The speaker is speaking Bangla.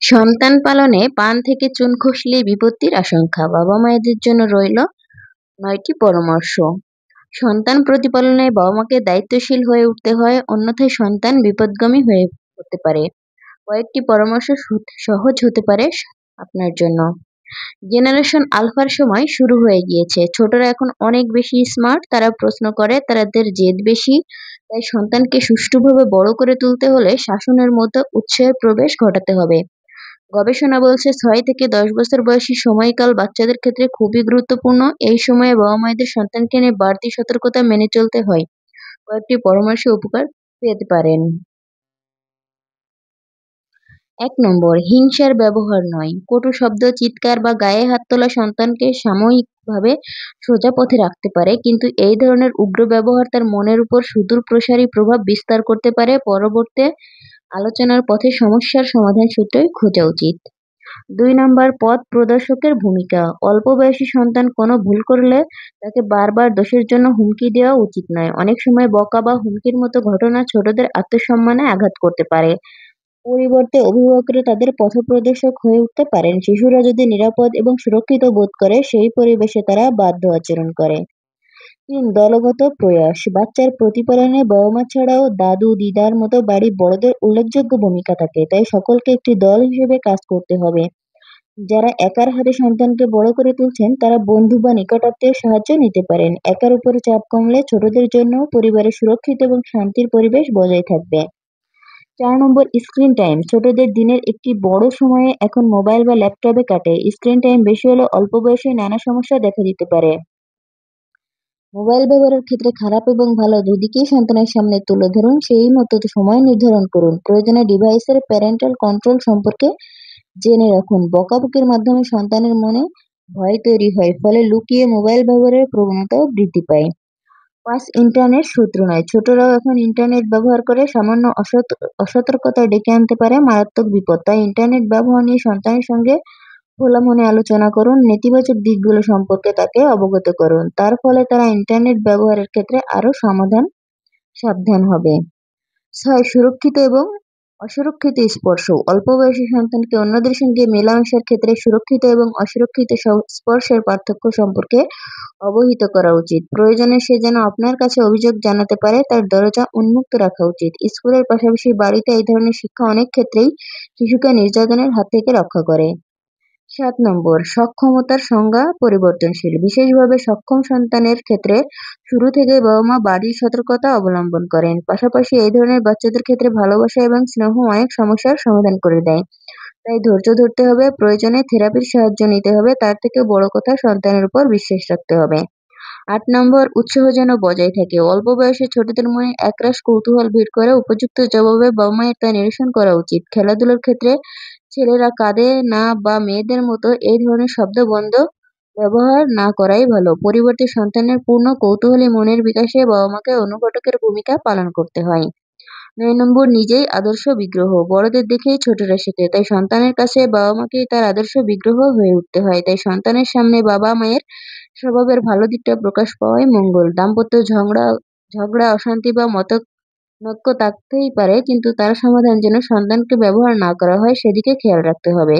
সন্তান পালনে পান থেকে চুন খসলেই বিপত্তির আশঙ্কা। বাবা-মায়েদের জন্য রইল ৯টি পরামর্শ। সন্তান প্রতিপালনে বাবা-মাকে দায়িত্বশীল হয়ে উঠতে হয়, অন্যথায় সন্তান বিপথগামী হয়ে পড়তে পারে। কয়েকটি পরামর্শ সহজ হতে পারে আপনার জন্য। জেনারেশন আলফার সময় শুরু হয়ে গিয়েছে। ছোটরা এখন অনেক বেশি স্মার্ট, তারা প্রশ্ন করে, তাদের জেদ বেশি। তাই সন্তানকে সুষ্ঠুভাবে বড় করে তুলতে হলে শাসনের মতো উৎসাহের প্রবেশ ঘটাতে হবে। গবেষণা বলছে ৬ থেকে ১০ বছর বয়সী সময়কাল বাচ্চাদের ক্ষেত্রে খুবই গুরুত্বপূর্ণ। এই সময়ে বাবা-মায়েদের সন্তানকে নিয়ে বাড়তি সতর্কতা মেনে চলতে হয়। কয়েকটি পরামর্শে উপকার পেতে পারেন। ১ নম্বর, হিংসার ব্যবহার নয়। কটু শব্দ, চিৎকার বা গায়ে হাত তোলা সন্তানকে সাময়িকভাবে সোজা পথে রাখতে পারে, কিন্তু এই ধরনের উগ্র ব্যবহার তার মনের উপর সুদূরপ্রসারী প্রভাব বিস্তার করতে পারে। পরবর্তী আলোচনার পথে সমস্যার সমাধান সূত্রই খোঁজা উচিত। ২ নম্বর, পথ প্রদর্শকের ভূমিকা। অল্প বয়সী সন্তান কোনো ভুল করলে তাকে বারবার দোষের জন্য হুমকি দেওয়া উচিত নয়। অনেক সময় বকা বা হুমকির মতো ঘটনা ছোটদের আত্মসম্মানে আঘাত করতে পারে। পরিবর্তে অভিভাবকরা তাদের পথপ্রদর্শক হয়ে উঠতে পারেন। শিশুরা যদি নিরাপদ এবং সুরক্ষিত বোধ করে, সেই পরিবেশে তারা বাধ্য আচরণ করে। ৩. দলগত প্রয়াস। বাচ্চার প্রতিপালনে বাবা-মা ছাড়াও দাদু, দিদার মতো বাড়ির বড়দের উল্লেখযোগ্য ভূমিকা থাকে। তাই সকলকে একটি দল হিসেবে কাজ করতে হবে। যারা একার হাতে সন্তানকে বড় করে তুলছেন, তারা বন্ধু বা নিকটাত্মীয়ের সাহায্য নিতে পারেন। একার উপরে চাপ কমলে ছোটদের জন্য পরিবারে সুরক্ষিত এবং শান্তির পরিবেশ বজায় থাকবে। ৪ নম্বর, স্ক্রিন টাইম। ছোটদের দিনের একটি বড় সময়ে এখন মোবাইল বা ল্যাপটপে কাটে। স্ক্রিন টাইম বেশি হলে অল্প বয়সে নানা সমস্যা দেখা দিতে পারে। মোবাইল ব্যবহারের ক্ষেত্রে খারাপ এবং ভালো দুদিকেই সন্তানের সামনে তুলে ধরুন, সেই মতো সময় নির্ধারণ করুন। প্রয়োজনে ডিভাইসের প্যারেন্টাল কন্ট্রোল সম্পর্কে জেনে রাখুন। বকাবকির মাধ্যমে সন্তানের মনে ভয় তৈরি হয়, ফলে লুকিয়ে মোবাইল ব্যবহারের প্রবণতাও বৃদ্ধি পায়। ৫. ইন্টারনেট শত্রু নয়। ছোটরাও এখন ইন্টারনেট ব্যবহার করে। সামান্য অসতর্কতা ডেকে আনতে পারে মারাত্মক বিপদ। তাই ইন্টারনেট ব্যবহার নিয়ে সন্তানের সঙ্গে খোলা মনে আলোচনা করুন। নেতিবাচক দিকগুলো সম্পর্কে তাকে অবগত করুন। তার ফলে তারা ইন্টারনেট ব্যবহারের ক্ষেত্রে আরও সাবধান হবে। ৬. সুরক্ষিত এবং অসুরক্ষিত স্পর্শ। অল্প বয়সী সন্তানকে অন্যদের সঙ্গে মেলামেশার ক্ষেত্রে সুরক্ষিত এবং অসুরক্ষিত স্পর্শের পার্থক্য সম্পর্কে অবহিত করা উচিত। প্রয়োজনে সে যেন আপনার কাছে অভিযোগ জানাতে পারে, তার দরজা উন্মুক্ত রাখা উচিত। স্কুলের পাশাপাশি বাড়িতে এই ধরনের শিক্ষা অনেক ক্ষেত্রেই শিশুকে নির্যাতনের হাত থেকে রক্ষা করে। ৭ নম্বর, সক্ষমতার সংজ্ঞা পরিবর্তনশীল। বিশেষভাবে সক্ষম সন্তানের ক্ষেত্রে শুরু থেকেই বাবা-মা বাড়ির সতর্কতা অবলম্বন করেন। পাশাপাশি এই ধরনের বাচ্চাদের ক্ষেত্রে ভালোবাসা এবং স্নেহ অনেক সমস্যার সমাধান করে দেয়। তাই ধৈর্য ধরতে হবে, প্রয়োজনে থেরাপির সাহায্য নিতে হবে। তার থেকে বড় কথা, সন্তানের উপর বিশ্বাস রাখতে হবে। ৮ নম্বর, উৎসাহ যেন বজায় থাকে। অল্প বয়সে ছোটদের মনে একরাশ কৌতূহল ভিড় করে। উপযুক্ত জবাবে বাবা-মায়ের তা নিরসন করা উচিত। খেলাধুলার ক্ষেত্রে ছেলেরা কাঁদে না বা মেয়েদের মতো এই ধরনের শব্দ বন্ধ ব্যবহার না করাই ভালো। পরিবর্তে সন্তানের পূর্ণ কৌতূহলী মনের বিকাশে বাবা-মাকে অনুঘটকের ভূমিকা পালন করতে হয়। ৯ নম্বর, নিজেই আদর্শ বিগ্রহ। বড়দের দেখেই ছোটরা শেখে, তাই সন্তানের কাছে বাবা-মাকেই তার আদর্শ বিগ্রহ হয়ে উঠতে হয়। তাই সন্তানের সামনে বাবা-মায়ের স্বভাবের ভালো দিকটা প্রকাশ পাওয়াই মঙ্গল। দাম্পত্য ঝগড়া, অশান্তি বা মতনৈক্য থাকতেই পারে, কিন্তু তার সমাধান যেন সন্তানকে ব্যবহার না করা হয়, সেদিকে খেয়াল রাখতে হবে।